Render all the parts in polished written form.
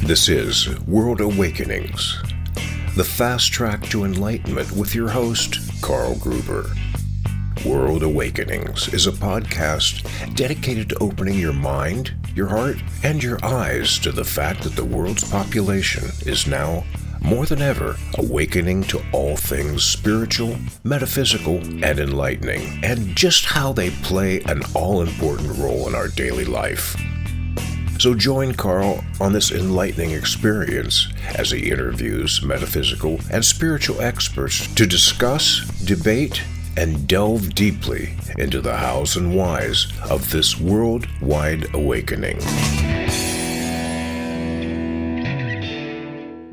This is World Awakenings, the fast track to enlightenment with your host, Carl Gruber. World Awakenings is a podcast dedicated to opening your mind, your heart, and your eyes to the fact that the world's population is now, more than ever, awakening to all things spiritual, metaphysical, and enlightening, and just how they play an all-important role in our daily life. So join Carl on this enlightening experience as he interviews metaphysical and spiritual experts to discuss, debate, and delve deeply into the hows and whys of this worldwide awakening.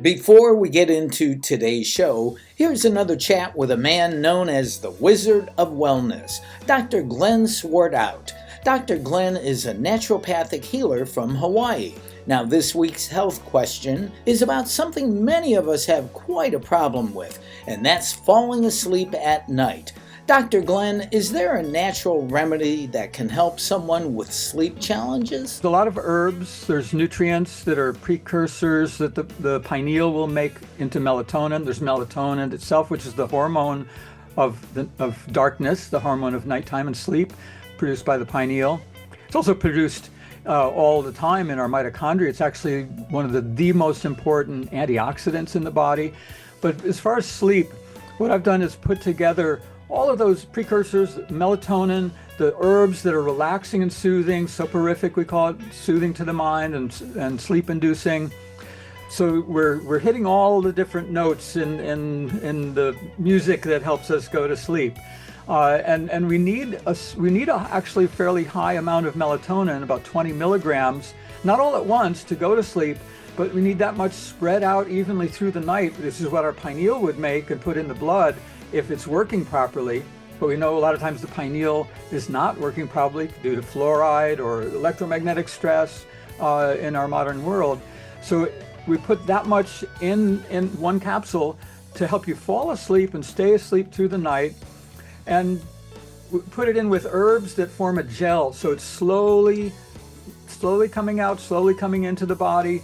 Before we get into today's show, here's another chat with a man known as the Wizard of Wellness, Dr. Glenn Swartout. Dr. Glenn is a naturopathic healer from Hawaii. Now, this week's health question is about something many of us have quite a problem with, and that's falling asleep at night. Dr. Glenn, is there a natural remedy that can help someone with sleep challenges? A lot of herbs, there's nutrients that are precursors that the pineal will make into melatonin. There's melatonin itself, which is the hormone of darkness, the hormone of nighttime and sleep, produced by the pineal. It's also produced all the time in our mitochondria. It's actually one of the most important antioxidants in the body. But as far as sleep, what I've done is put together all of those precursors, melatonin, the herbs that are relaxing and soothing, soporific we call it, soothing to the mind and sleep inducing. So we're hitting all the different notes in the music that helps us go to sleep. And we need a actually fairly high amount of melatonin, about 20 milligrams, not all at once to go to sleep, but we need that much spread out evenly through the night. This is what our pineal would make and put in the blood if it's working properly. But we know a lot of times the pineal is not working properly due to fluoride or electromagnetic stress in our modern world. So we put that much in one capsule to help you fall asleep and stay asleep through the night. And we put it in with herbs that form a gel, so it's slowly coming out, slowly coming into the body,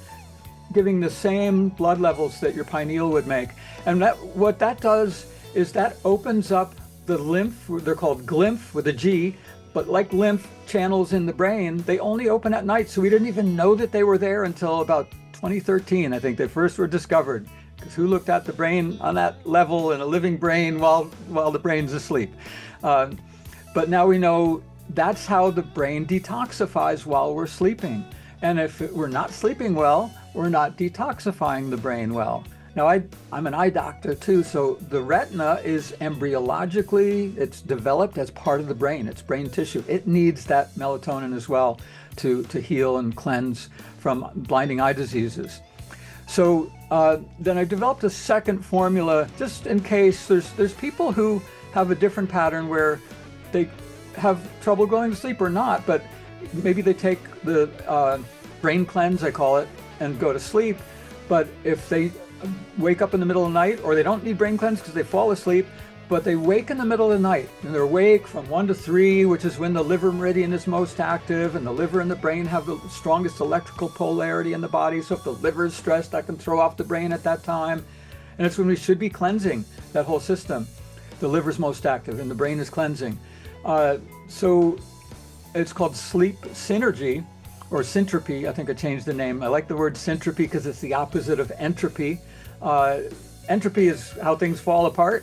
giving the same blood levels that your pineal would make. And what that does is that opens up the lymph. They're called glymph with a G, but like lymph channels in the brain, they only open at night, so we didn't even know that they were there until about 2013, I think they first were discovered. Because who looked at the brain on that level in a living brain while the brain's asleep? But now we know that's how the brain detoxifies while we're sleeping. And if we're not sleeping well, we're not detoxifying the brain well. Now, I'm an eye doctor too, so the retina is embryologically, it's developed as part of the brain. It's brain tissue. It needs that melatonin as well to heal and cleanse from blinding eye diseases. So then I developed a second formula just in case there's people who have a different pattern where they have trouble going to sleep or not, but maybe they take the brain cleanse, I call it, and go to sleep. But if they wake up in the middle of the night, or they don't need brain cleanse because they fall asleep, but they wake in the middle of the night, and they're awake from 1 to 3, which is when the liver meridian is most active, and the liver and the brain have the strongest electrical polarity in the body. So if the liver is stressed, that can throw off the brain at that time. And it's when we should be cleansing that whole system. The liver's most active, and the brain is cleansing. So it's called sleep synergy, or syntropy. I think I changed the name. I like the word syntropy because it's the opposite of entropy. Entropy is how things fall apart.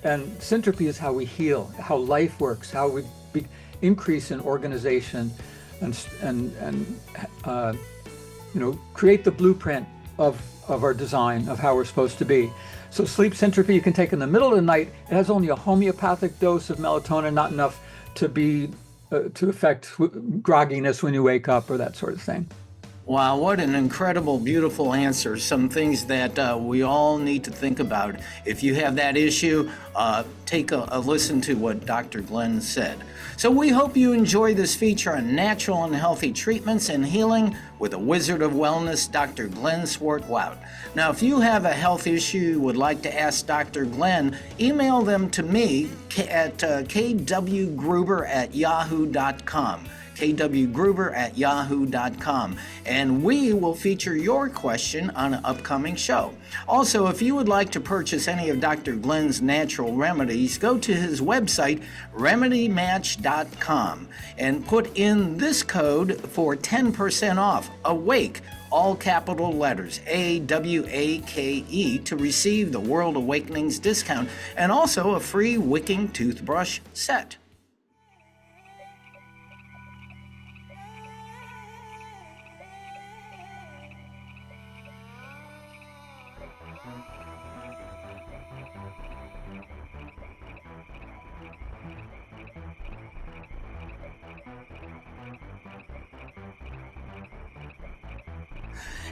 And syntropy is how we heal, how life works, how we increase in organization and create the blueprint of our design of how we're supposed to be. So sleep syntropy you can take in the middle of the night. It has only a homeopathic dose of melatonin, not enough to affect grogginess when you wake up or that sort of thing. Wow, what an incredible, beautiful answer. Some things that we all need to think about. If you have that issue, take a listen to what Dr. Glenn said. So we hope you enjoy this feature on natural and healthy treatments and healing with the Wizard of Wellness, Dr. Glenn Swartout. Now, if you have a health issue you would like to ask Dr. Glenn, email them to me at kwgruber@yahoo.com. kwgruber@yahoo.com, and we will feature your question on an upcoming show. Also, if you would like to purchase any of Dr. Glenn's natural remedies, go to his website, remedymatch.com, and put in this code for 10% off, AWAKE, all capital letters, AWAKE, to receive the World Awakenings discount and also a free wicking toothbrush set.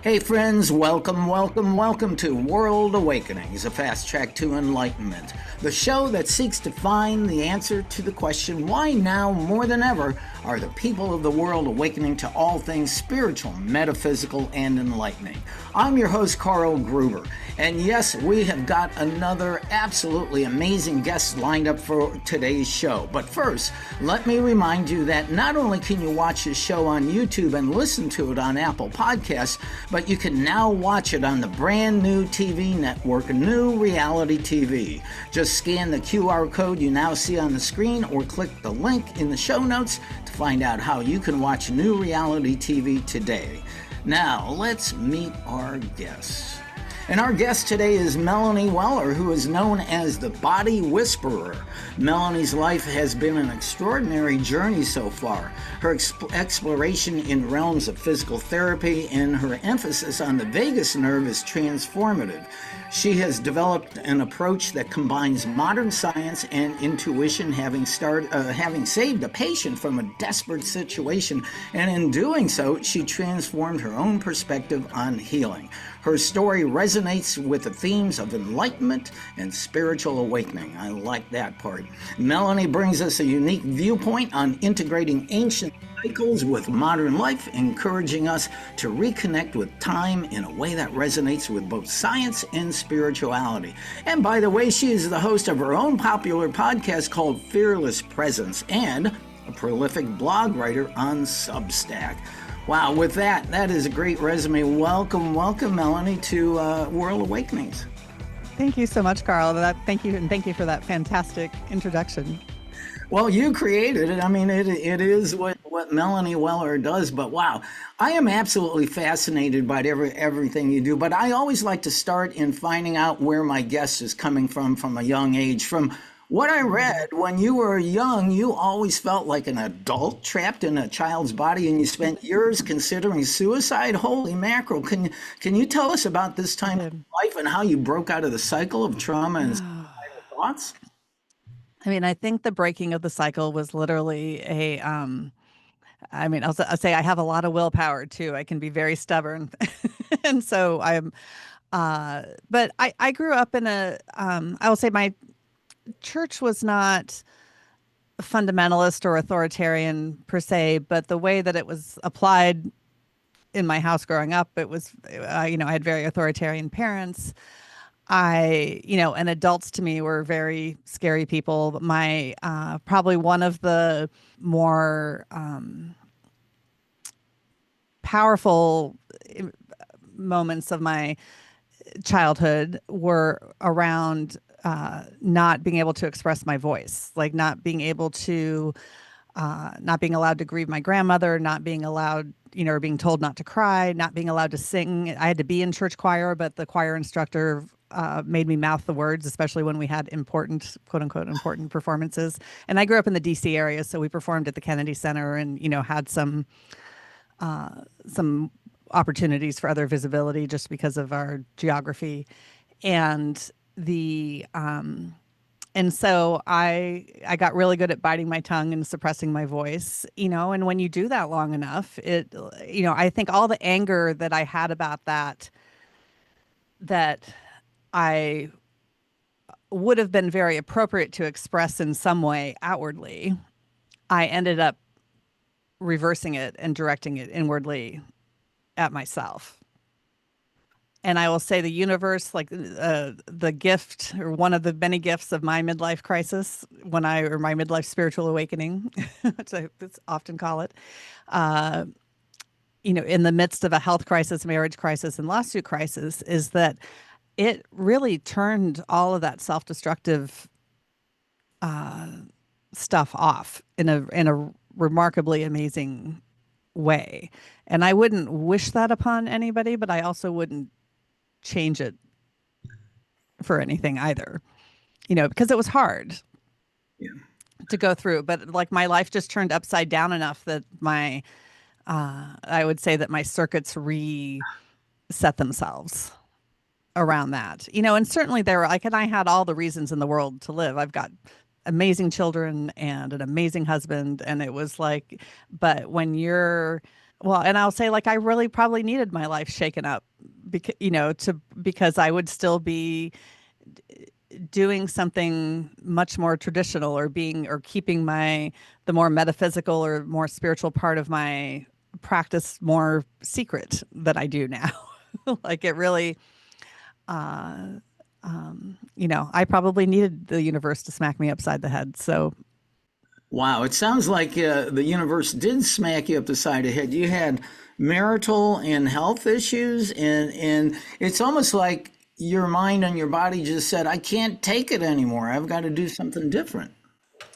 Hey friends, welcome to World Awakenings, a fast track to enlightenment, the show that seeks to find the answer to the question, why now more than ever are the people of the world awakening to all things spiritual, metaphysical, and enlightening. I'm your host, Carl Gruber, and yes, we have got another absolutely amazing guest lined up for today's show. But first, let me remind you that not only can you watch this show on YouTube and listen to it on Apple Podcasts, but you can now watch it on the brand new TV network, New Reality TV. Just scan the QR code you now see on the screen or click the link in the show notes to find out how you can watch New Reality TV today. Now, let's meet our guests. And our guest today is Melanie Weller, who is known as the Body Whisperer. Melanie's life has been an extraordinary journey so far. Her exploration in realms of physical therapy and her emphasis on the vagus nerve is transformative. She has developed an approach that combines modern science and intuition, having saved a patient from a desperate situation, and in doing so, she transformed her own perspective on healing. Her story resonates with the themes of enlightenment and spiritual awakening. I like that part. Melanie brings us a unique viewpoint on integrating ancient cycles with modern life, encouraging us to reconnect with time in a way that resonates with both science and spirituality. And by the way, she is the host of her own popular podcast called Fearless Presence and a prolific blog writer on Substack. Wow, with that is a great resume. Welcome, Melanie, to World Awakenings. Thank you so much, Carl. Thank you for that fantastic introduction. Well, you created it. I mean, it is what Melanie Weller does. But wow, I am absolutely fascinated by everything you do. But I always like to start in finding out where my guest is coming from a young age. From what I read, when you were young, you always felt like an adult trapped in a child's body, and you spent years considering suicide. Holy mackerel. Can you tell us about this time in life and how you broke out of the cycle of trauma and suicidal thoughts? I mean, I think the breaking of the cycle was literally I'll say I have a lot of willpower too. I can be very stubborn. And so but I grew up in I will say my church was not fundamentalist or authoritarian per se, but the way that it was applied in my house growing up, it was, I had very authoritarian parents. And adults to me were very scary people. My, probably one of the more powerful moments of my childhood were around not being able to express my voice, like not being allowed to grieve my grandmother, not being allowed, or being told not to cry, not being allowed to sing. I had to be in church choir, but the choir instructor made me mouth the words, especially when we had important, quote unquote, important performances. And I grew up in the DC area, so we performed at the Kennedy Center and, had some opportunities for other visibility just because of our geography. And so I got really good at biting my tongue and suppressing my voice, and when you do that long enough, I think all the anger that I had about that I would have been very appropriate to express in some way outwardly, I ended up reversing it and directing it inwardly at myself. And I will say the universe, like the gift or one of the many gifts of my midlife crisis or my midlife spiritual awakening, which I often call it, in the midst of a health crisis, marriage crisis, and lawsuit crisis, is that it really turned all of that self-destructive stuff off in a remarkably amazing way. And I wouldn't wish that upon anybody, but I also wouldn't change it for anything either, because it was hard to go through. But like my life just turned upside down enough that I would say that my circuits reset themselves around that, and certainly there were and I had all the reasons in the world to live. I've got amazing children and an amazing husband. And it was like, but when and I'll say I really probably needed my life shaken up because I would still be doing something much more traditional or keeping the more metaphysical or more spiritual part of my practice more secret than I do now. It really, I probably needed the universe to smack me upside the head. So, wow, it sounds like the universe did smack you up the side of the head. You had marital and health issues, and it's almost like your mind and your body just said, I can't take it anymore. I've got to do something different.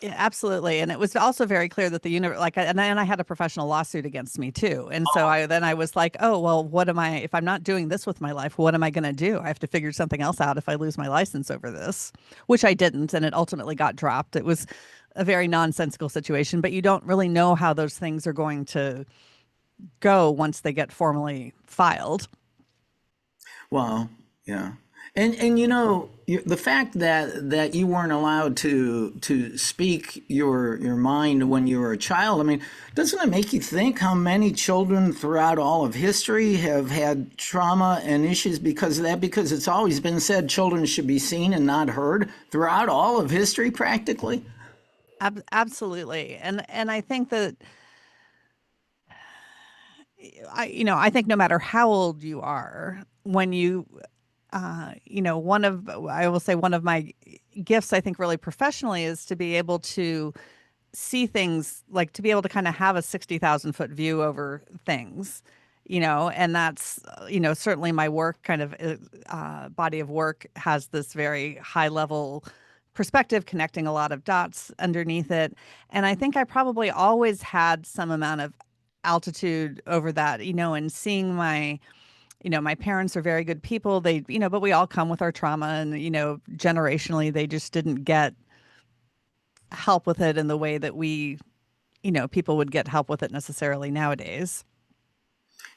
Yeah, absolutely. And it was also very clear that the universe, and I had a professional lawsuit against me too. And so I was like, oh, well, if I'm not doing this with my life, what am I going to do? I have to figure something else out if I lose my license over this, which I didn't. And it ultimately got dropped. It was a very nonsensical situation, but you don't really know how those things are going to go once they get formally filed. Well, yeah. And the fact that you weren't allowed to speak your mind when you were a child, I mean, doesn't it make you think how many children throughout all of history have had trauma and issues because of that? Because it's always been said children should be seen and not heard throughout all of history practically. Absolutely. And I think that I think no matter how old you are, when you one of my gifts, I think really professionally, is to be able to see things, to be able to kind of have a 60,000-foot view over things, and that's, certainly my work kind of body of work has this very high level perspective, connecting a lot of dots underneath it. And I think I probably always had some amount of altitude over that, and seeing my parents are very good people. They, but we all come with our trauma, and, generationally, they just didn't get help with it in the way that people would get help with it necessarily nowadays.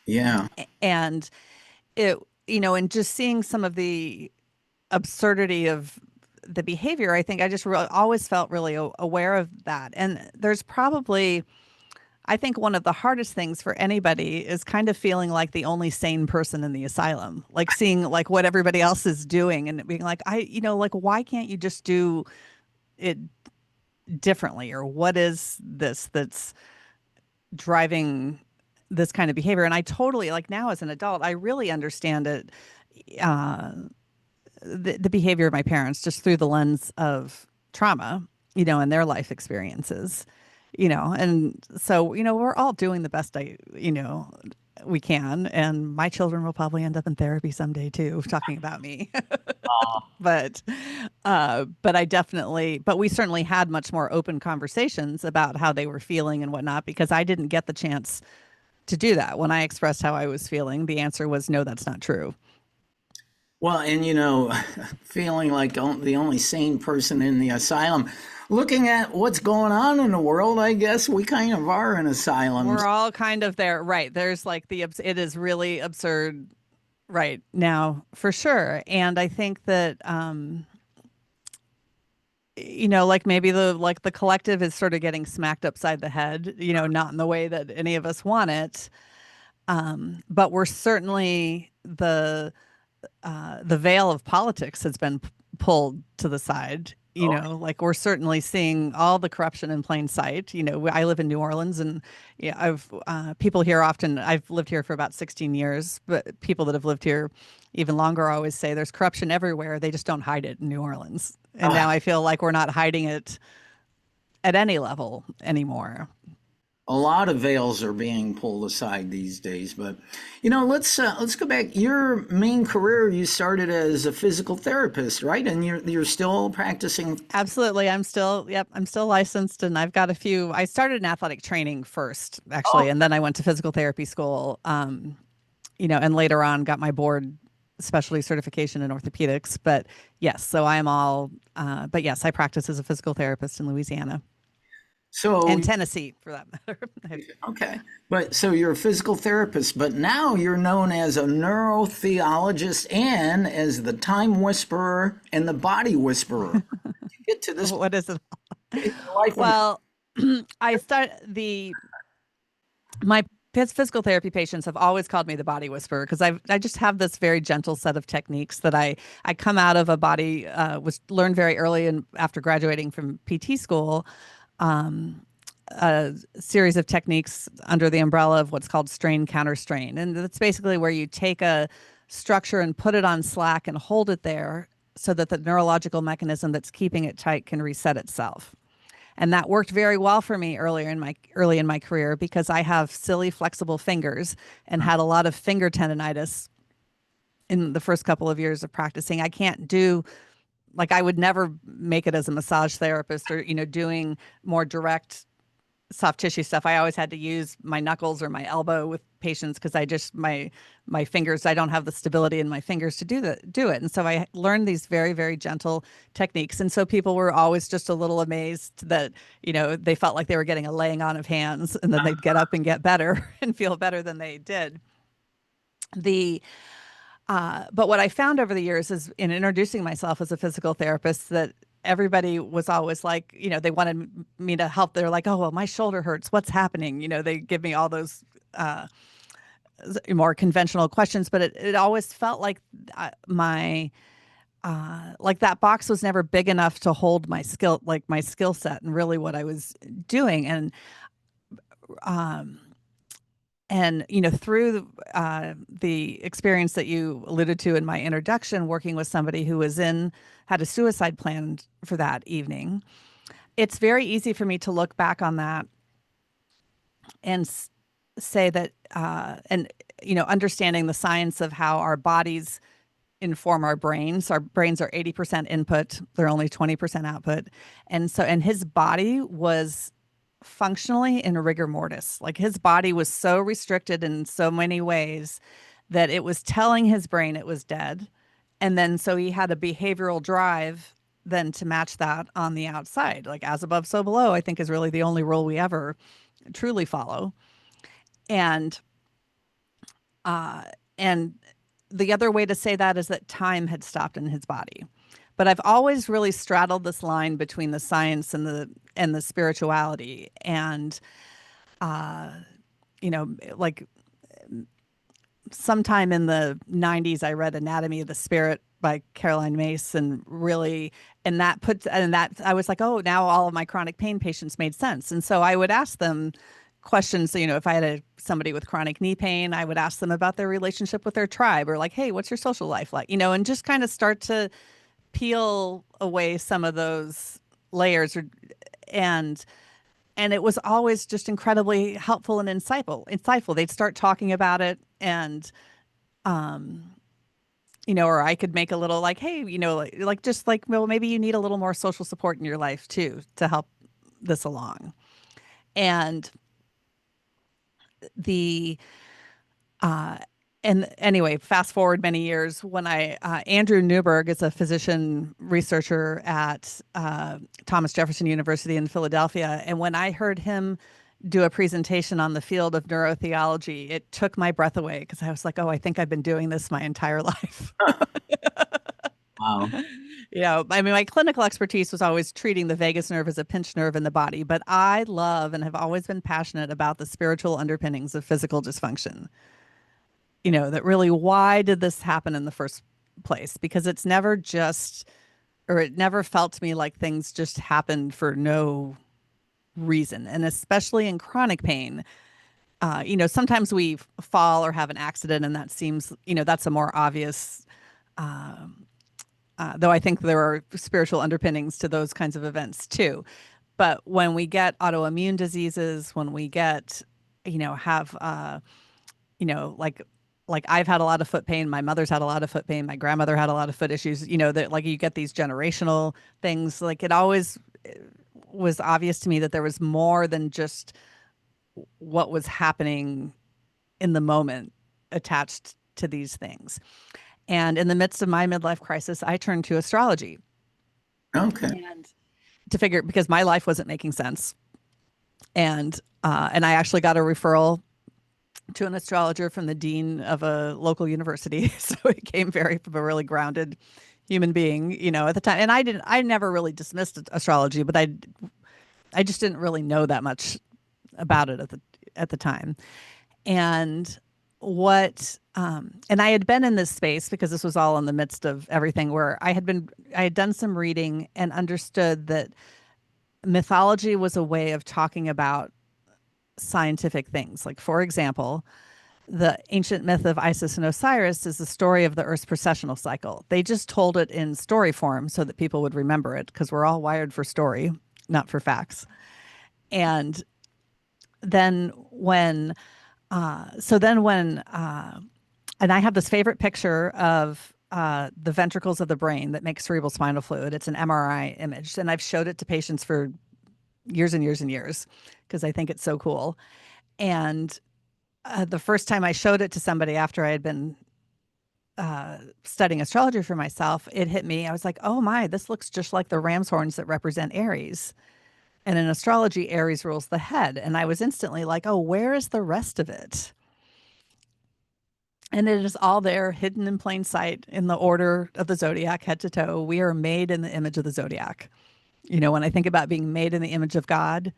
Yeah. And it, and just seeing some of the absurdity of the behavior, I think I just always felt really aware of that. And there's probably, I think one of the hardest things for anybody is kind of feeling like the only sane person in the asylum, seeing what everybody else is doing and being why can't you just do it differently? Or what is this that's driving this kind of behavior? And I totally, now as an adult, I really understand it, the behavior of my parents just through the lens of trauma, and their life experiences. And so, we're all doing the best we can. And my children will probably end up in therapy someday too, talking about me. But we certainly had much more open conversations about how they were feeling and whatnot, because I didn't get the chance to do that. When I expressed how I was feeling, the answer was, no, that's not true. Well, and feeling like the only sane person in the asylum, looking at what's going on in the world, I guess we kind of are an asylum. We're all kind of there, right? There's it is really absurd right now, for sure. And I think that, maybe the collective is sort of getting smacked upside the head, not in the way that any of us want it. But we're certainly the veil of politics has been pulled to the side, Like we're certainly seeing all the corruption in plain sight. I live in New Orleans, and yeah, I've people here often. I've lived here for about 16 years, but people that have lived here even longer always say there's corruption everywhere. They just don't hide it in New Orleans. And now I feel like we're not hiding it at any level anymore. A lot of veils are being pulled aside these days, but let's go back. Your main career, you started as a physical therapist, right? And you're still practicing. Absolutely. I'm still licensed, and I've got a few. I started in athletic training first, actually, and then I went to physical therapy school. And later on got my board specialty certification in orthopedics. But yes, so I am all. But yes, I practice as a physical therapist in Louisiana. And Tennessee, for that matter. Okay. But so you're a physical therapist, but now you're known as a neurotheologist and as the time whisperer and the body whisperer. Get to this. What is it? Well, my physical therapy patients have always called me the body whisperer because I just have this very gentle set of techniques that I come out of a body, was learned very early and after graduating from PT school. A series of techniques under the umbrella of what's called strain counter strain. And that's basically where you take a structure and put it on slack and hold it there so that the neurological mechanism that's keeping it tight can reset itself. And that worked very well for me early in my career because I have silly flexible fingers and had a lot of finger tendonitis in the first couple of years of practicing. I can't do, like, I would never make it as a massage therapist or, doing more direct soft tissue stuff. I always had to use my knuckles or my elbow with patients because my fingers, I don't have the stability in my fingers to do it. And so I learned these very, very gentle techniques. And so people were always just a little amazed that, they felt like they were getting a laying on of hands, and then they'd get up and get better and feel better than they did. But what I found over the years is in introducing myself as a physical therapist that everybody was always like, they wanted me to help. They're like, oh, well, my shoulder hurts. What's happening? They give me all those more conventional questions, but it always felt like like that box was never big enough to hold my skill set and really what I was doing. And through the experience that you alluded to in my introduction, working with somebody who had a suicide plan for that evening, it's very easy for me to look back on that and say that, understanding the science of how our bodies inform our brains. Our brains are 80% input; they're only 20% output, and his body was functionally in rigor mortis. Like his body was so restricted in so many ways that it was telling his brain it was dead. And then so he had a behavioral drive then to match that on the outside. Like as above, so below, I think is really the only rule we ever truly follow. And the other way to say that is that time had stopped in his body. But I've always really straddled this line between the science and the spirituality. And, like sometime in the 90s, I read Anatomy of the Spirit by Caroline Myss, and that I was like, oh, now all of my chronic pain patients made sense. And so I would ask them questions. If I had somebody with chronic knee pain, I would ask them about their relationship with their tribe, or like, hey, what's your social life like? And just kind of start to peel away some of those layers, and it was always just incredibly helpful and insightful. They'd start talking about it, and or I could make a little like, hey, just like, well, maybe you need a little more social support in your life too to help this along. And and anyway, fast forward many years when Andrew Newberg is a physician researcher at Thomas Jefferson University in Philadelphia. And when I heard him do a presentation on the field of neurotheology, it took my breath away because I was like, oh, I think I've been doing this my entire life. Wow. My clinical expertise was always treating the vagus nerve as a pinched nerve in the body, but I love and have always been passionate about the spiritual underpinnings of physical dysfunction. That really, why did this happen in the first place? Because it's never just or it never felt to me like things just happened for no reason. And especially in chronic pain, sometimes we fall or have an accident, and that seems, that's a more obvious, though I think there are spiritual underpinnings to those kinds of events too. But when we get autoimmune diseases, when we get, have, like I've had a lot of foot pain, my mother's had a lot of foot pain, my grandmother had a lot of foot issues, that like you get these generational things. Like it always was obvious to me that there was more than just what was happening in the moment attached to these things. And in the midst of my midlife crisis, I turned to astrology. Okay. And to figure, because my life wasn't making sense. And I actually got a referral to an astrologer from the dean of a local university. So it came from a really grounded human being, at the time. And I never really dismissed astrology, but I just didn't really know that much about it at the time. And and I had been in this space because this was all in the midst of everything, where I had done some reading and understood that mythology was a way of talking about scientific things. Like, for example, the ancient myth of Isis and Osiris is the story of the Earth's precessional cycle. They just told it in story form so that people would remember it, because we're all wired for story, not for facts. And then when and I have this favorite picture of the ventricles of the brain that make cerebral spinal fluid. It's an MRI image, and I've showed it to patients for years and years and years because I think it's so cool. And the first time I showed it to somebody after I had been studying astrology for myself, it hit me. I was like, oh my, this looks just like the ram's horns that represent Aries. And in astrology, Aries rules the head. And I was instantly like, oh, where is the rest of it? And it is all there, hidden in plain sight in the order of the zodiac, head to toe. We are made in the image of the zodiac. When I think about being made in the image of God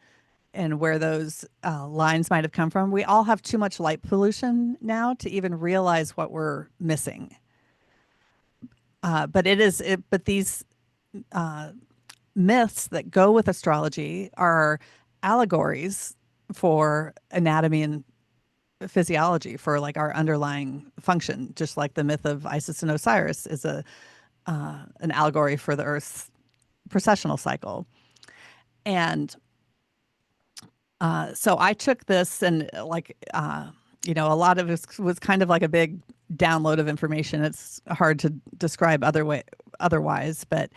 and where those lines might have come from, we all have too much light pollution now to even realize what we're missing. But these myths that go with astrology are allegories for anatomy and physiology, for like our underlying function, just like the myth of Isis and Osiris is an allegory for the Earth's precessional cycle. And so I took this and a lot of it was kind of like a big download of information. It's hard to describe otherwise, but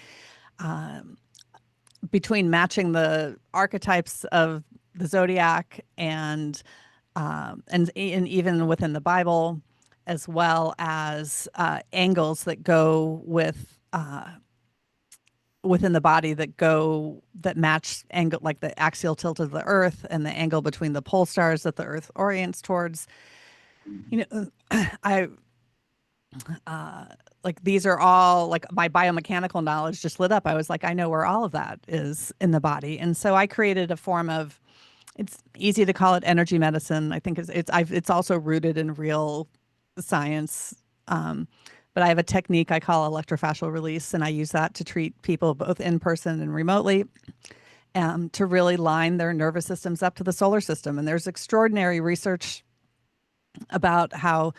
between matching the archetypes of the zodiac and even within the Bible, as well as angles that go with within the body that match angle, like the axial tilt of the Earth and the angle between the pole stars that the Earth orients towards. I like these are all like my biomechanical knowledge just lit up. I was like, I know where all of that is in the body, and so I created a form of. It's easy to call it energy medicine. I think it's also rooted in real science. But I have a technique I call electrofascial release, and I use that to treat people both in person and remotely, to really line their nervous systems up to the solar system. And there's extraordinary research about how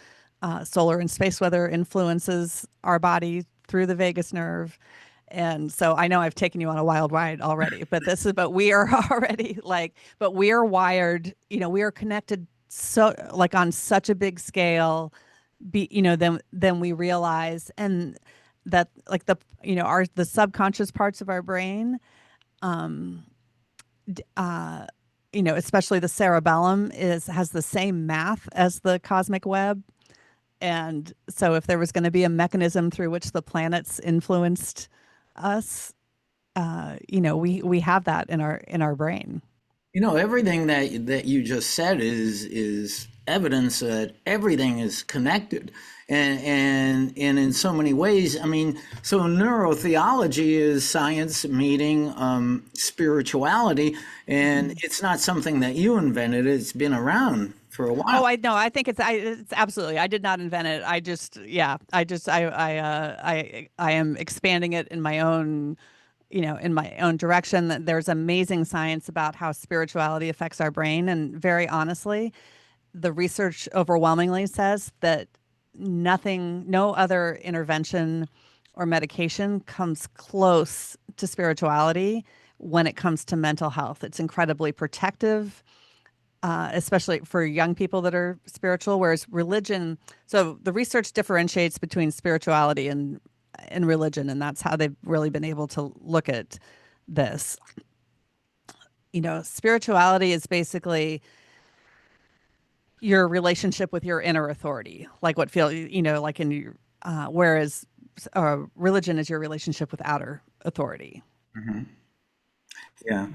solar and space weather influences our body through the vagus nerve. And so I know I've taken you on a wild ride already, but we are already but we are wired, we are connected so like on such a big scale, than we realize. And that like the subconscious parts of our brain, especially the cerebellum has the same math as the cosmic web. And so if there was going to be a mechanism through which the planets influenced us, we have that in our brain. Everything that you just said is evidence that everything is connected, and in so many ways. I mean, so neurotheology is science meeting spirituality, and it's not something that you invented. It's been around for a Oh, while. I know. I think it's absolutely. I did not invent it. I just, yeah, I am expanding it in my own, in my own direction. That there's amazing science about how spirituality affects our brain, and very honestly, the research overwhelmingly says that no other intervention or medication comes close to spirituality when it comes to mental health. It's incredibly protective, especially for young people that are spiritual, whereas religion, so the research differentiates between spirituality and religion, and that's how they've really been able to look at this. Spirituality is basically your relationship with your inner authority, like what feel, like in your, whereas religion is your relationship with outer authority. Hmm. Yeah.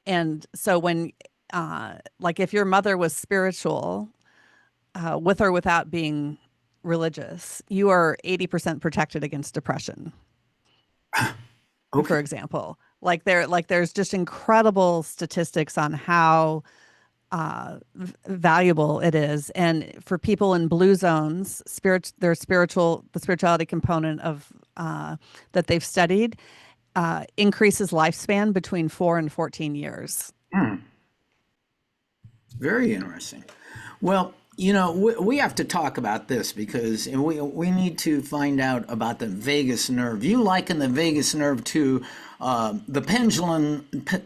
And so when, like if your mother was spiritual, with or without being religious, you are 80% protected against depression, Okay. for example. There's just incredible statistics on how valuable it is. And for people in blue zones, the spirituality component of that they've studied increases lifespan between 4 and 14 years. Hmm. Very interesting. Well, we have to talk about this because we need to find out about the vagus nerve. You liken the vagus nerve to the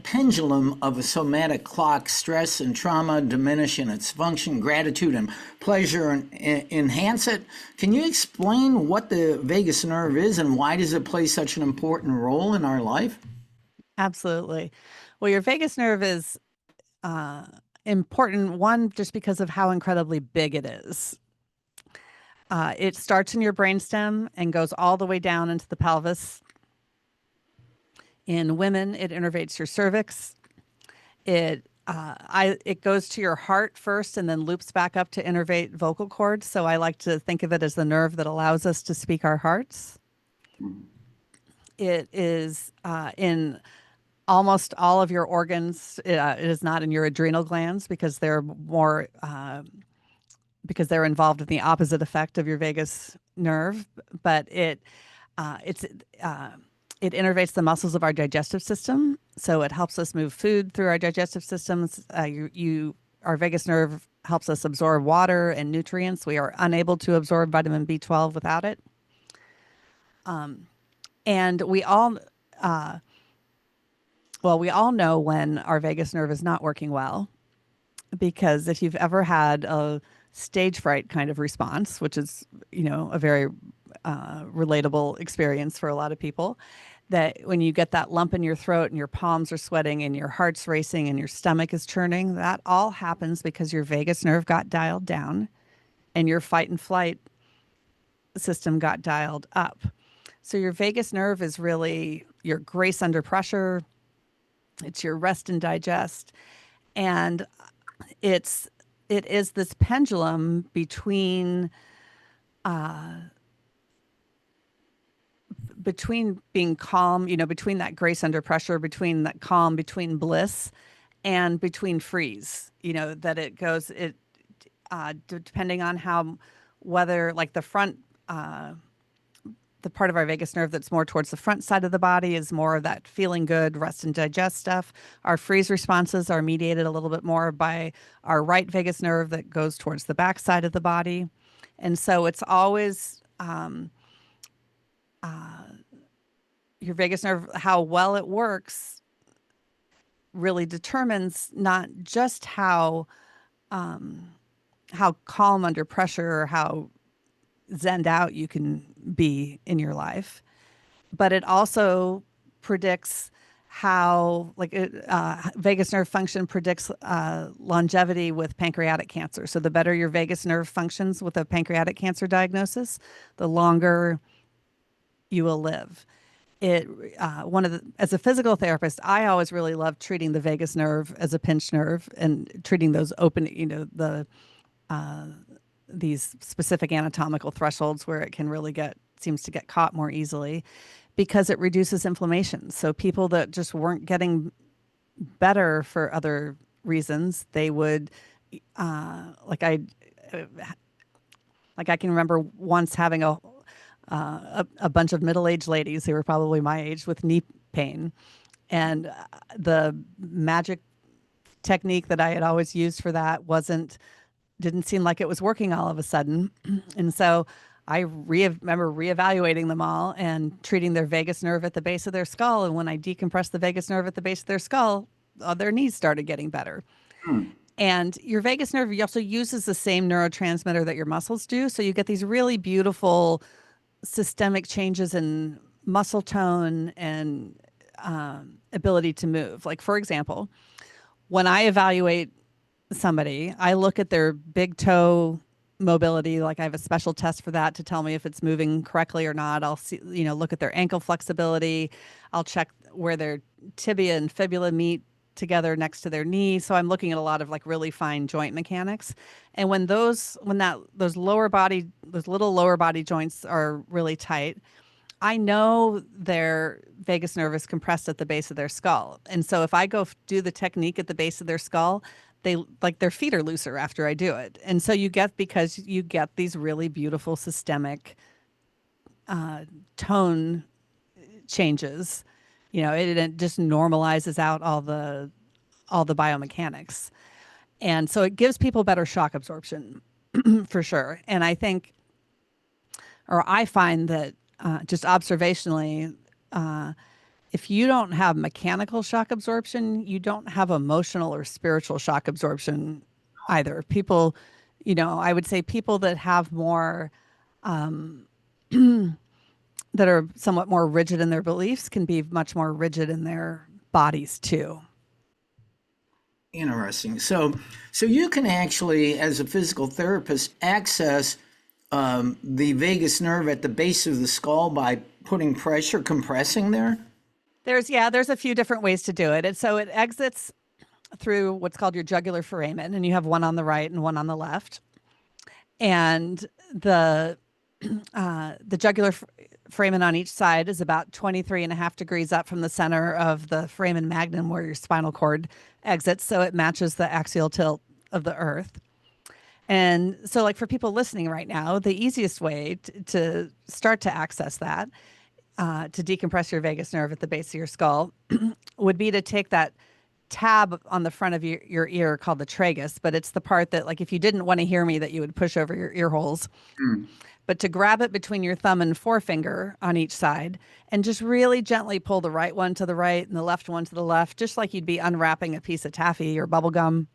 pendulum of a somatic clock. Stress and trauma diminish in its function. Gratitude and pleasure enhance it. Can you explain what the vagus nerve is and why does it play such an important role in our life? Absolutely. Well, your vagus nerve is important, one, just because of how incredibly big it is. It starts in your brainstem and goes all the way down into the pelvis. In women, it innervates your cervix. It goes to your heart first and then loops back up to innervate vocal cords. So I like to think of it as the nerve that allows us to speak our hearts. It is in almost all of your organs. It is not in your adrenal glands because they're more because they're involved in the opposite effect of your vagus nerve. But it innervates the muscles of our digestive system, so it helps us move food through our digestive systems. Our vagus nerve helps us absorb water and nutrients. We are unable to absorb vitamin B12 without it. And we all know when our vagus nerve is not working well, because if you've ever had a stage fright kind of response, which is, a very relatable experience for a lot of people, that when you get that lump in your throat and your palms are sweating and your heart's racing and your stomach is churning, that all happens because your vagus nerve got dialed down and your fight and flight system got dialed up. So your vagus nerve is really your grace under pressure. It's your rest and digest. And it is this pendulum between being calm, between that grace under pressure, between that calm, between bliss, and between freeze. That it goes, depending on whether like the front, the part of our vagus nerve that's more towards the front side of the body is more of that feeling good, rest and digest stuff. Our freeze responses are mediated a little bit more by our right vagus nerve that goes towards the back side of the body. And so it's always your vagus nerve, how well it works really determines not just how calm under pressure or how zenned out you can be in your life, but it also predicts how, vagus nerve function predicts longevity with pancreatic cancer. So the better your vagus nerve functions with a pancreatic cancer diagnosis, the longer you will live. As a physical therapist, I always really love treating the vagus nerve as a pinched nerve and treating those open, these specific anatomical thresholds where it can really seems to get caught more easily, because it reduces inflammation. So people that just weren't getting better for other reasons, they would like I can remember once having a bunch of middle-aged ladies who were probably my age with knee pain, and the magic technique that I had always used for that didn't seem like it was working all of a sudden. And so I remember reevaluating them all and treating their vagus nerve at the base of their skull. And when I decompressed the vagus nerve at the base of their skull, their knees started getting better. And your vagus nerve also uses the same neurotransmitter that your muscles do. So you get these really beautiful systemic changes in muscle tone and ability to move. Like, for example, when I evaluate somebody, I look at their big toe mobility. Like, I have a special test for that to tell me if it's moving correctly or not. I'll see, look at their ankle flexibility. I'll check where their tibia and fibula meet together next to their knee. So I'm looking at a lot of like really fine joint mechanics. And when those little lower body joints are really tight, I know their vagus nerve is compressed at the base of their skull. And so if I go do the technique at the base of their skull, their feet are looser after I do it. And so because you get these really beautiful systemic tone changes. It just normalizes out all the biomechanics. And so it gives people better shock absorption for sure. And I find that just observationally, if you don't have mechanical shock absorption, you don't have emotional or spiritual shock absorption either. People, I would say people that have more, that are somewhat more rigid in their beliefs can be much more rigid in their bodies too. Interesting. So you can actually, as a physical therapist, access the vagus nerve at the base of the skull by putting pressure, compressing there? There's a few different ways to do it. And so it exits through what's called your jugular foramen, and you have one on the right and one on the left. And the jugular foramen on each side is about 23.5 degrees up from the center of the foramen magnum where your spinal cord exits. So it matches the axial tilt of the earth. And so, like, for people listening right now, the easiest way to start to access that, to decompress your vagus nerve at the base of your skull, would be to take that tab on the front of your ear called the tragus, but it's the part that, like, if you didn't want to hear me, that you would push over your ear holes. But to grab it between your thumb and forefinger on each side and just really gently pull the right one to the right and the left one to the left, just like you'd be unwrapping a piece of taffy or bubble gum,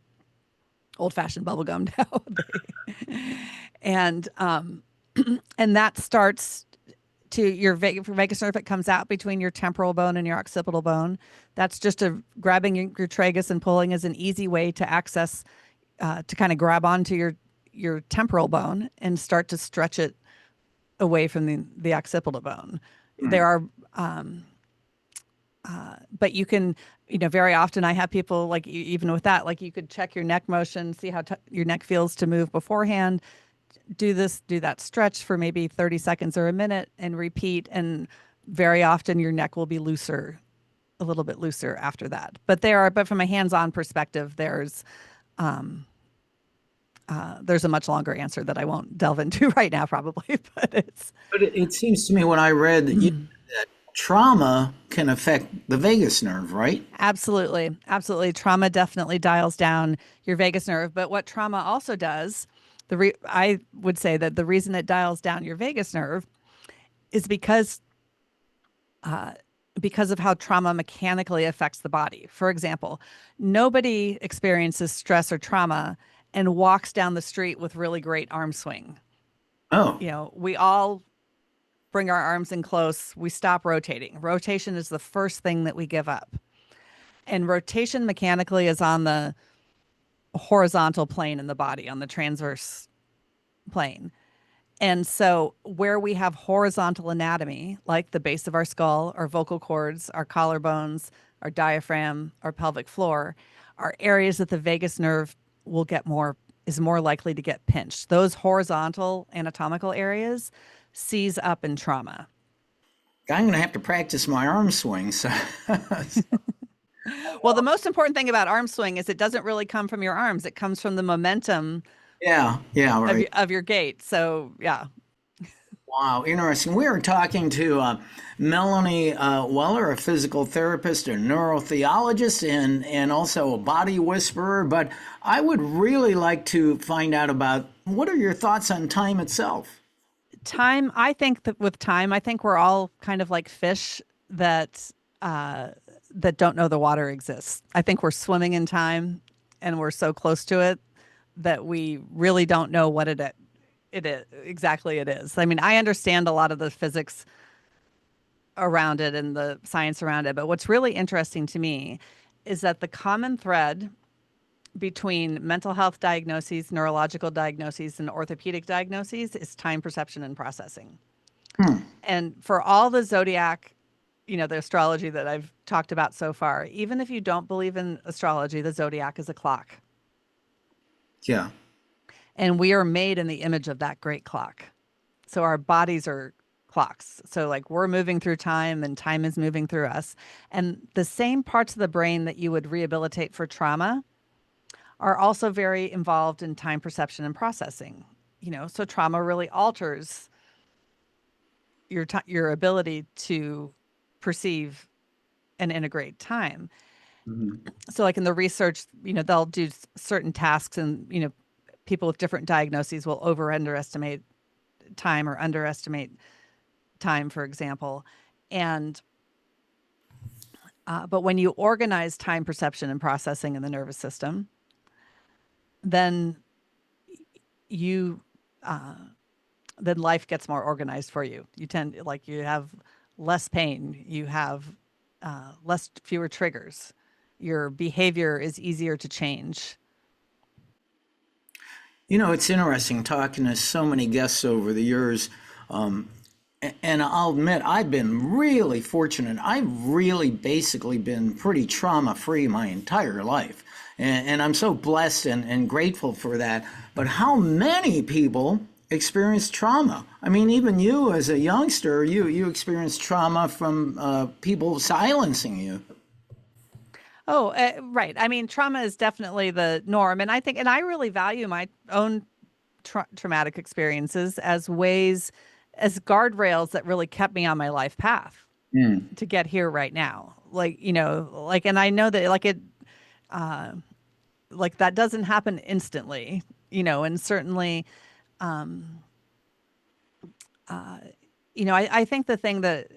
old-fashioned bubble gum now. And that starts to your vagus nerve. It comes out between your temporal bone and your occipital bone. That's just grabbing your tragus and pulling is an easy way to access, to kind of grab onto your temporal bone and start to stretch it away from the occipital bone. There are, but you can, very often I have people, like, even with that, like, you could check your neck motion, see how your neck feels to move beforehand, do that stretch for maybe 30 seconds or a minute and repeat. And very often your neck will be looser, a little bit looser after that. But from a hands-on perspective, there's a much longer answer that I won't delve into right now, probably. But it seems to me when I read that trauma can affect the vagus nerve, right? Absolutely. Trauma definitely dials down your vagus nerve. But what trauma also does, I would say that the reason it dials down your vagus nerve is because of how trauma mechanically affects the body. For example, nobody experiences stress or trauma and walks down the street with really great arm swing. Oh. We all bring our arms in close. We stop rotating. Rotation is the first thing that we give up. And rotation mechanically is on the horizontal plane in the body, on the transverse plane. And so where we have horizontal anatomy, like the base of our skull, our vocal cords, our collarbones, our diaphragm, our pelvic floor, are areas that the vagus nerve is more likely to get pinched. Those horizontal anatomical areas seize up in trauma. I'm going to have to practice my arm swing. So Well, the most important thing about arm swing is it doesn't really come from your arms. It comes from the momentum Yeah, yeah, right. of your gait. So, yeah. Wow, interesting. We are talking to Melanie Weller, a physical therapist, a neurotheologist, and also a body whisperer. But I would really like to find out about what are your thoughts on time itself? Time, I think that with time, I think we're all kind of like fish uh, that don't know the water exists. I think we're swimming in time and we're so close to it that we really don't know what it is exactly it is. I mean, I understand a lot of the physics around it and the science around it, but what's really interesting to me is that the common thread between mental health diagnoses, neurological diagnoses, and orthopedic diagnoses is time perception and processing. And for all the zodiac, the astrology that I've talked about so far, even if you don't believe in astrology, the zodiac is a clock. Yeah. And we are made in the image of that great clock. So our bodies are clocks. So like we're moving through time and time is moving through us. And the same parts of the brain that you would rehabilitate for trauma are also very involved in time perception and processing. So trauma really alters your ability to perceive and integrate time. So like in the research, they'll do certain tasks and, people with different diagnoses will underestimate time or underestimate time, for example. And, but when you organize time perception and processing in the nervous system, then then life gets more organized for you. You have less pain, you have fewer triggers. Your behavior is easier to change. It's interesting talking to so many guests over the years. And I'll admit, I've been really fortunate. I've really basically been pretty trauma free my entire life. And I'm so blessed and grateful for that. But how many people experience trauma? I mean, even you as a youngster, you experienced trauma from people silencing you. Oh, right. I mean, trauma is definitely the norm. And I really value my own traumatic experiences as guardrails that really kept me on my life path to get here right now. And I know that that doesn't happen instantly, and certainly, I think the thing that,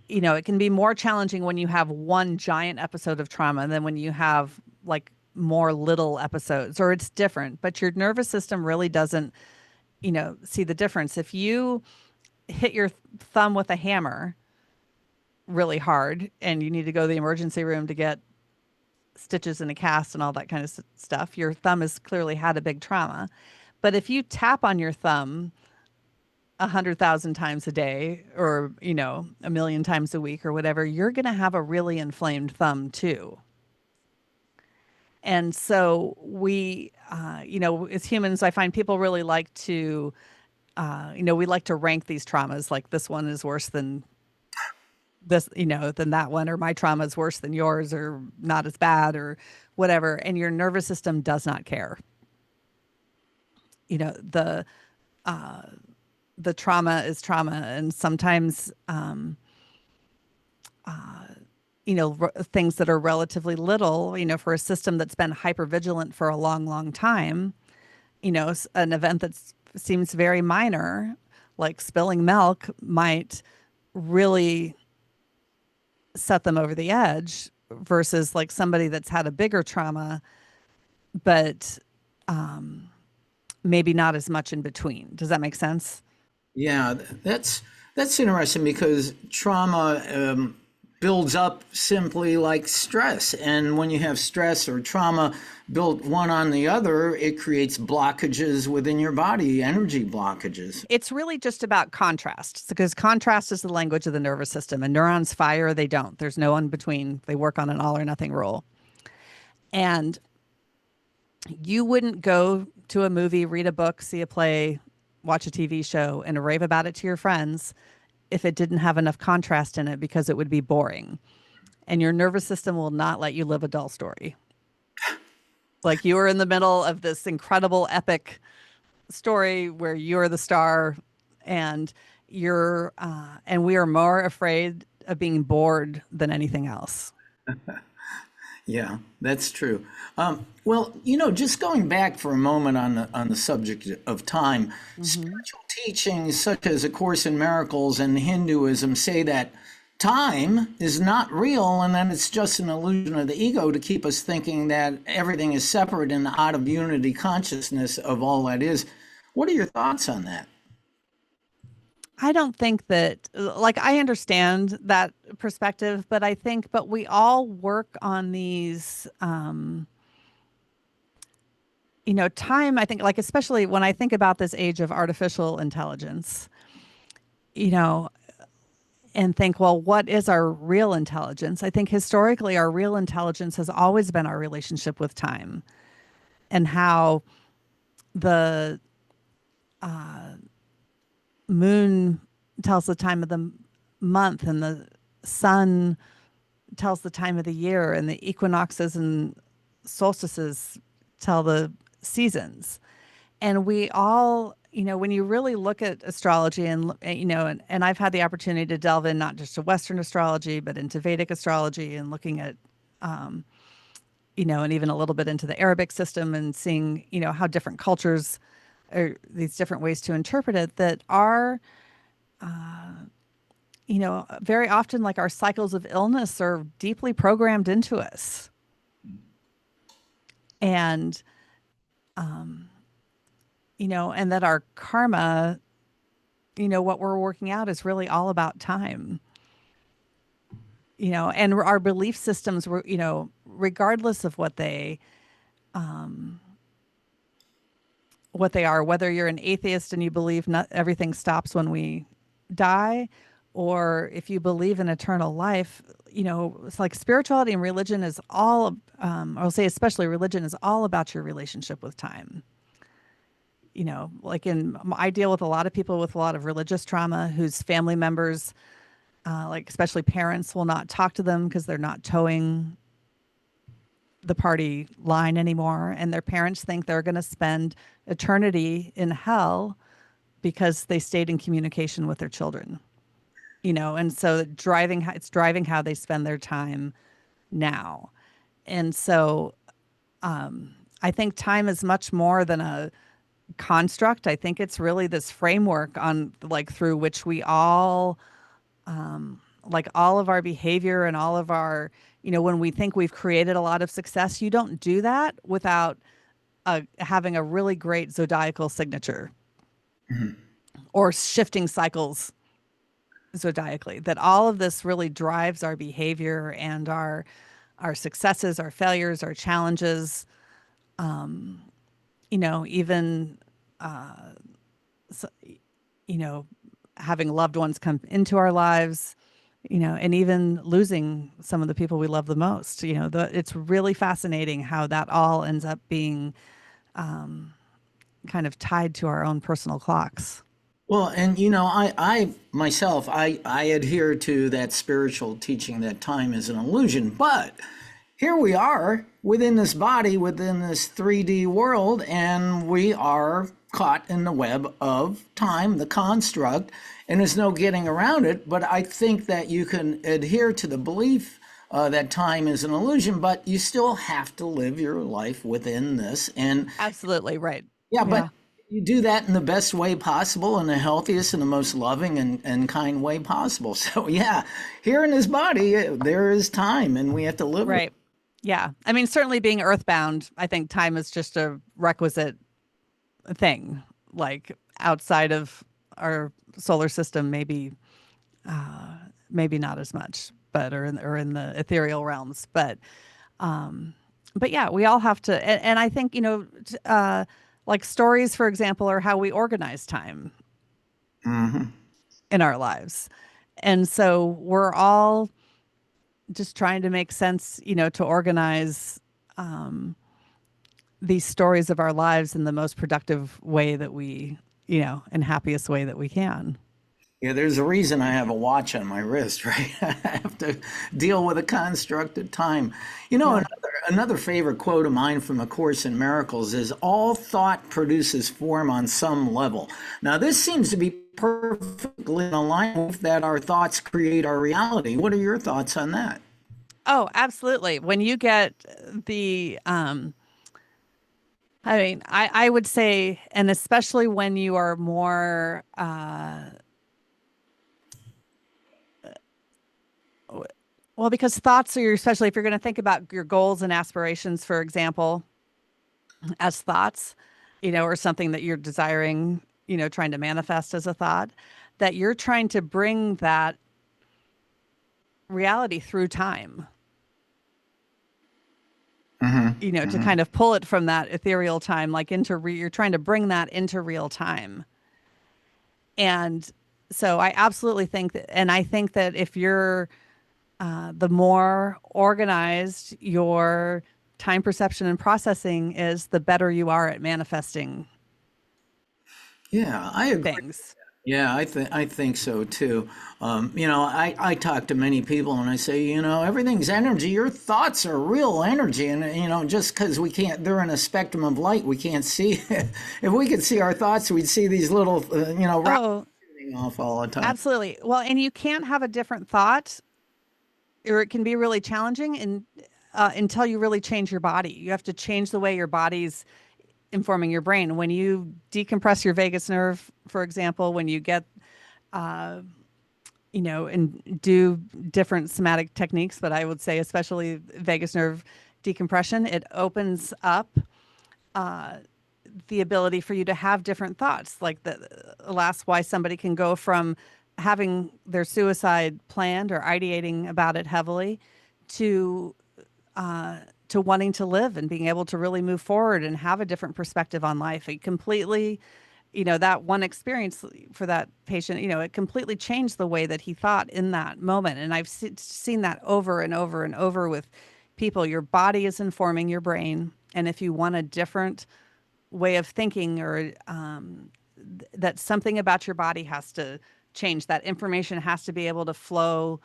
it can be more challenging when you have one giant episode of trauma than when you have like more little episodes, or it's different, but your nervous system really doesn't, see the difference. If you hit your thumb with a hammer really hard and you need to go to the emergency room to get stitches and a cast and all that kind of stuff, your thumb has clearly had a big trauma. But if you tap on your thumb 100,000 times a day or, a million times a week or whatever, you're going to have a really inflamed thumb too. And so we, as humans, I find people really like to, we like to rank these traumas. Like this one is worse than this, than that one, or my trauma is worse than yours or not as bad or whatever. And your nervous system does not care. The trauma is trauma. And sometimes, things that are relatively little, for a system that's been hypervigilant for a long, long time, an event that seems very minor, like spilling milk, might really set them over the edge versus like somebody that's had a bigger trauma, but maybe not as much in between. Does that make sense? Yeah, that's interesting because trauma builds up simply like stress. And when you have stress or trauma built one on the other, it creates blockages within your body, energy blockages. It's really just about contrast, because contrast is the language of the nervous system, and neurons fire or they don't. There's no in between. They work on an all or nothing rule. And you wouldn't go to a movie, read a book, see a play, watch a TV show, and rave about it to your friends if it didn't have enough contrast in it, because it would be boring. and your nervous system will not let you live a dull story. Like you are in the middle of this incredible epic story where you're the star, and and we are more afraid of being bored than anything else. Yeah, that's true. Well, just going back for a moment on the subject of time, Mm-hmm. spiritual teachings such as A Course in Miracles and Hinduism say that time is not real, and that it's just an illusion of the ego to keep us thinking that everything is separate and out of unity consciousness of all that is. What are your thoughts on that? I don't think that, like, I understand that perspective, but we all work on these, time, I think, like, especially when I think about this age of artificial intelligence, you know, and think, well, what is our real intelligence? I think historically, our real intelligence has always been our relationship with time, and how the moon tells the time of the month, and the sun tells the time of the year, and the equinoxes and solstices tell the seasons. And we all, when you really look at astrology and I've had the opportunity to delve in not just to Western astrology, but into Vedic astrology, and looking at, and even a little bit into the Arabic system, and seeing, how different cultures or these different ways to interpret it, that are, very often, like, our cycles of illness are deeply programmed into us. And, and that our karma, what we're working out is really all about time. And our belief systems were, regardless of what they are, whether you're an atheist and you believe not everything stops when we die, or if you believe in eternal life, it's like spirituality and religion is all, I'll say especially religion, is all about your relationship with time. I deal with a lot of people with a lot of religious trauma whose family members, like especially parents, will not talk to them because they're not towing the party line anymore. And their parents think they're going to spend eternity in hell because they stayed in communication with their children. And so it's driving how they spend their time now. And so I think time is much more than a construct. I think it's really this framework through which we all, all of our behavior and all of our, when we think we've created a lot of success, you don't do that without having a really great zodiacal signature. Mm-hmm. Or shifting cycles zodiacally. That all of this really drives our behavior and our successes, our failures, our challenges. Even having loved ones come into our lives, and even losing some of the people we love the most. It's really fascinating how that all ends up being kind of tied to our own personal clocks. Well, and I myself, I adhere to that spiritual teaching that time is an illusion, but here we are within this body, within this 3D world, and we are caught in the web of time, the construct, and there's no getting around it. But I think that you can adhere to the belief that time is an illusion, but you still have to live your life within this. And absolutely right. Yeah, but you do that in the best way possible, in the healthiest and the most loving and kind way possible. So yeah, here in this body, there is time, and we have to live right. with it. Yeah. I mean, certainly being earthbound, I think time is just a requisite thing. Like outside of our solar system, maybe not as much, but or in the ethereal realms. But yeah, we all have to. And I think like stories, for example, are how we organize time in our lives, and so we're all just trying to make sense, to organize these stories of our lives in the most productive way that we, and happiest way that we can. Yeah, there's a reason I have a watch on my wrist, right? I have to deal with a construct of time. Yeah. Another favorite quote of mine from A Course in Miracles is all thought produces form on some level. Now, this seems to be perfectly in alignment with that our thoughts create our reality. What are your thoughts on that? Oh, absolutely. When you get the, I mean, I would say, and especially when you are more, well, because thoughts are, especially if you're going to think about your goals and aspirations, for example, as thoughts, or something that you're desiring, trying to manifest as a thought, that you're trying to bring that reality through time, to kind of pull it from that ethereal time, like into you're trying to bring that into real time. And so I absolutely think that, and I think that if you're, the more organized your time perception and processing is, the better you are at manifesting Yeah, I agree. things. Yeah, I think so too. I talk to many people and I say, everything's energy. Your thoughts are real energy, and just because we can't, they're in a spectrum of light, we can't see. If we could see our thoughts, we'd see these little, rockets Oh, shooting off all the time. absolutely. Well, and you can't have a different thought, or it can be really challenging until you really change your body. You have to change the way your body's informing your brain. When you decompress your vagus nerve, for example, when you get, and do different somatic techniques, but I would say especially vagus nerve decompression, it opens up the ability for you to have different thoughts. Like that's why somebody can go from having their suicide planned or ideating about it heavily to wanting to live and being able to really move forward and have a different perspective on life. It completely, that one experience for that patient, it completely changed the way that he thought in that moment. And I've seen that over and over and over with people. Your body is informing your brain. And if you want a different way of thinking, or that something about your body has to change, that information has to be able to flow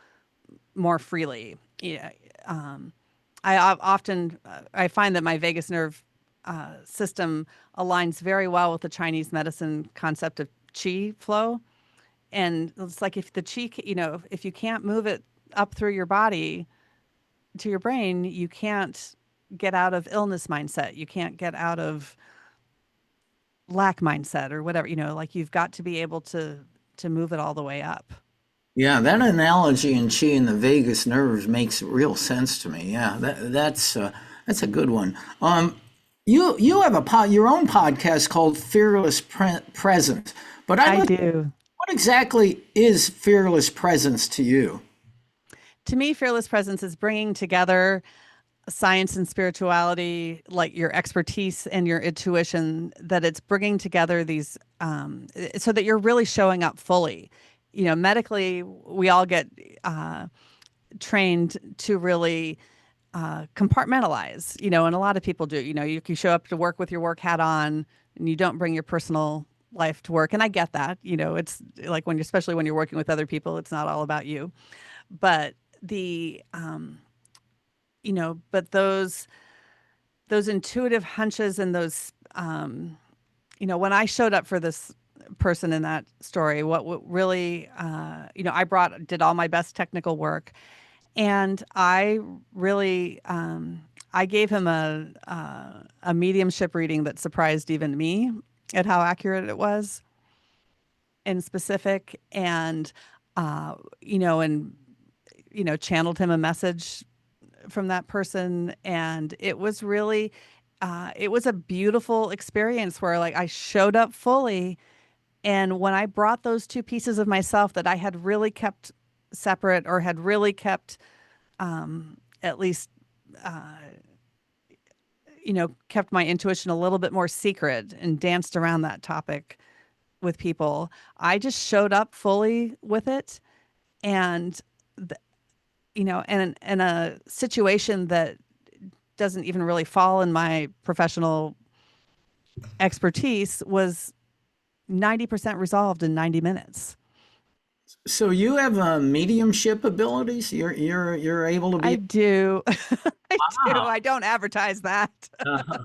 more freely. Yeah. I find that my vagus nerve system aligns very well with the Chinese medicine concept of qi flow. And it's like if the qi, if you can't move it up through your body to your brain, you can't get out of illness mindset. You can't get out of lack mindset or whatever, like you've got to be able to move it all the way up. Yeah, that analogy in chi and the vagus nerves makes real sense to me. Yeah, that's a good one. You have your own podcast called Fearless Presence, but I do. what exactly is fearless presence to you? To me, fearless presence is bringing together science and spirituality, like your expertise and your intuition, that it's bringing together these, so that you're really showing up fully. Medically, we all get trained to really compartmentalize, and a lot of people do. You show up to work with your work hat on and you don't bring your personal life to work. And I get that. It's like especially when you're working with other people, it's not all about you. But but those intuitive hunches and those, when I showed up for this person in that story, what really, I did all my best technical work, and I really, I gave him a mediumship reading that surprised even me at how accurate it was and specific, and, channeled him a message from that person. And it was really, it was a beautiful experience where like I showed up fully. And when I brought those two pieces of myself that I had really kept separate, or had really kept, at least, kept my intuition a little bit more secret and danced around that topic with people, I just showed up fully with it. And, and in a situation that doesn't even really fall in my professional expertise was 90% resolved in 90 minutes. So you have mediumship abilities. You're able to I be. do. I do. Wow. I don't advertise that. Uh-huh.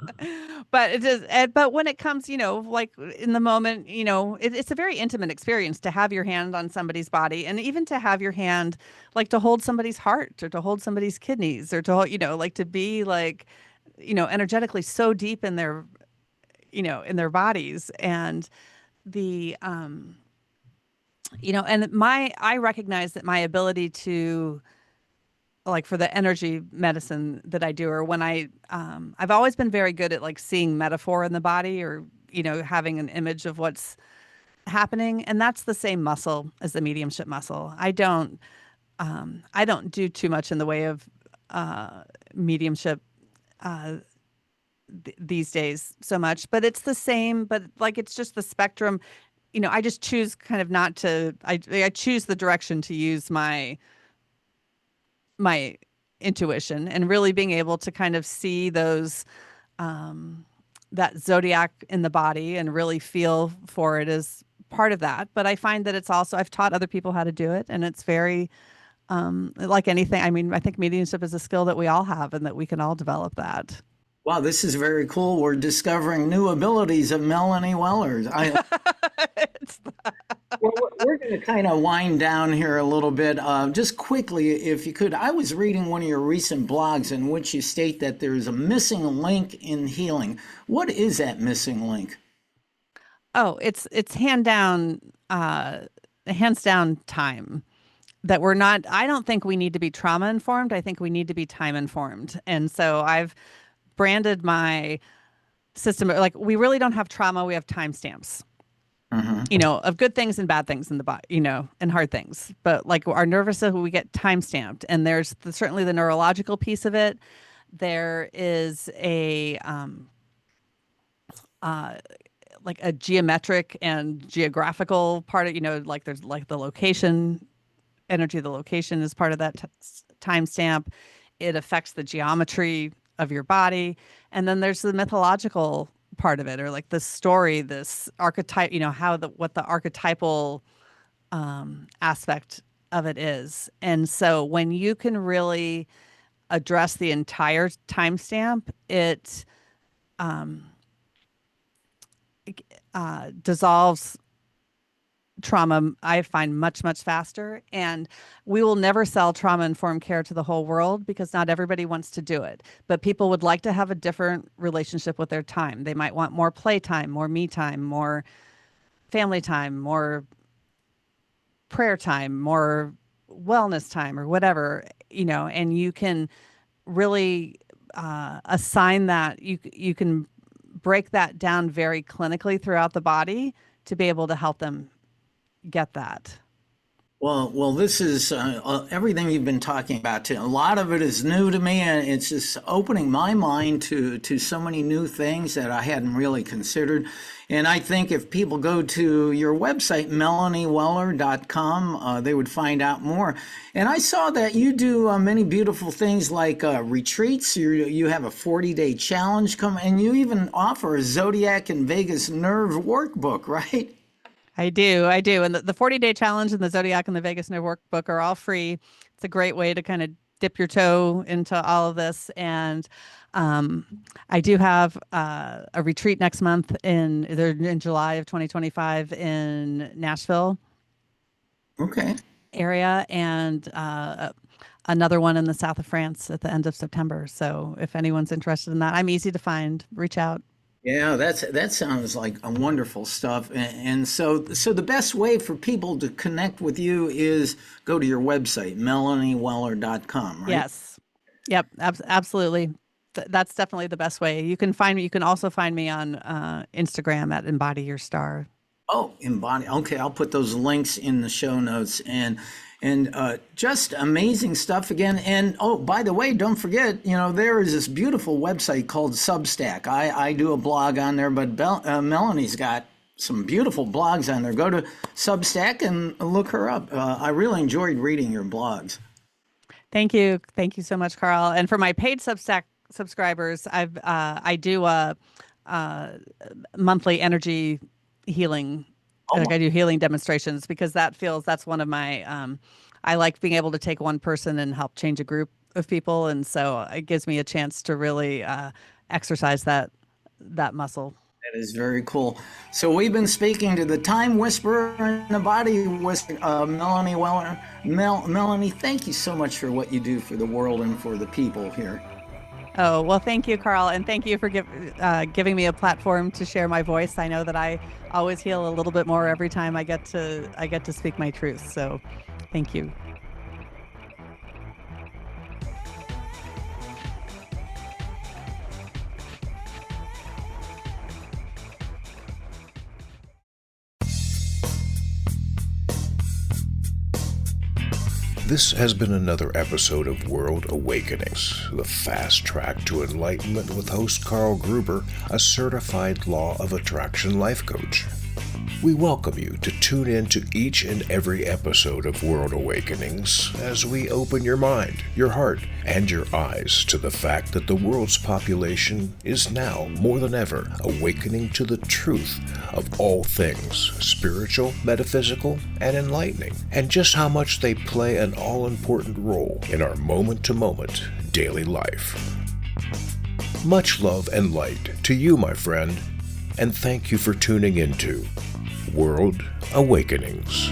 But it is, but when it comes, like in the moment, it's a very intimate experience to have your hand on somebody's body and even to have your hand, like to hold somebody's heart or to hold somebody's kidneys or to, like to be like, energetically so deep in their, in their bodies. And the, and I recognize that my ability to, like for the energy medicine that I do, or when I've always been very good at like seeing metaphor in the body or, having an image of what's happening. And that's the same muscle as the mediumship muscle. I don't do too much in the way of, mediumship, uh, these days so much, but it's the same, but like, it's just the spectrum, I just choose kind of not to, I choose the direction to use my intuition and really being able to kind of see those that zodiac in the body and really feel for it as part of that. But I find that it's also I've taught other people how to do it, and it's very like anything. I mean, I think mediumship is a skill that we all have and that we can all develop that. Wow, this is very cool. We're discovering new abilities of Melanie Weller. It's Well, we're going to kind of wind down here a little bit. Just quickly, if you could, I was reading one of your recent blogs in which you state that there's a missing link in healing. What is that missing link? Oh, it's hands down time that we're not. I don't think we need to be trauma informed. I think we need to be time informed. And so I've branded my system like we really don't have trauma. We have timestamps. Hmm. Of good things and bad things in the body, and hard things. But like our nervous system, we get time stamped, and there's certainly the neurological piece of it. There is a uh, like a geometric and geographical part of, like there's like the location, energy of the location is part of that time stamp. It affects the geometry of your body. And then there's the mythological part of it, or like the story, this archetype, how what the archetypal aspect of it is. And so when you can really address the entire timestamp, it dissolves trauma, I find much faster. And we will never sell trauma informed care to the whole world because not everybody wants to do it. But people would like to have a different relationship with their time. They might want more playtime, more me time, more family time, more prayer time, more wellness time, or whatever, and you can really assign that. You can break that down very clinically throughout the body to be able to help them get that. Well, this is everything you've been talking about. A lot of it is new to me, and it's just opening my mind to so many new things that I hadn't really considered. And I think if people go to your website, melanieweller.com, they would find out more. And I saw that you do many beautiful things like retreats. You have a 40-day challenge come, and you even offer a zodiac and Vegas nerve workbook, right? I do. I do. And the 40-day challenge and the Zodiac and the Vegas Nerve Workbook are all free. It's a great way to kind of dip your toe into all of this. And I do have a retreat next month in July of 2025 in Nashville Okay. area, and another one in the south of France at the end of September. So if anyone's interested in that, I'm easy to find. Reach out. Yeah, that sounds like a wonderful stuff. And so the best way for people to connect with you is go to your website, melanieweller.com, right? Yes. Yep. Absolutely. That's definitely the best way. You can find me. You can also find me on Instagram at Embody Your Star. Oh, embody. Okay, I'll put those links in the show notes, and just amazing stuff again. And oh, by the way, don't forget, there is this beautiful website called Substack. I do a blog on there, but Melanie's got some beautiful blogs on there. Go to Substack and look her up. I really enjoyed reading your blogs. Thank you. Thank you so much, Carl. And for my paid Substack subscribers, I do a monthly energy healing like I do healing demonstrations because that's one of my, I like being able to take one person and help change a group of people. And so it gives me a chance to really exercise that muscle. That is very cool. So we've been speaking to the time whisperer and the body whisperer, Melanie Weller. Melanie, thank you so much for what you do for the world and for the people here. Oh, well, thank you, Carl. And thank you for giving me a platform to share my voice. I know that I always heal a little bit more every time I get to speak my truth. So thank you. This has been another episode of World Awakenings, the fast track to enlightenment with host Carl Gruber, a certified law of attraction life coach. We welcome you to tune in to each and every episode of World Awakenings as we open your mind, your heart, and your eyes to the fact that the world's population is now, more than ever, awakening to the truth of all things spiritual, metaphysical, and enlightening, and just how much they play an all-important role in our moment-to-moment daily life. Much love and light to you, my friend, and thank you for tuning into World Awakenings.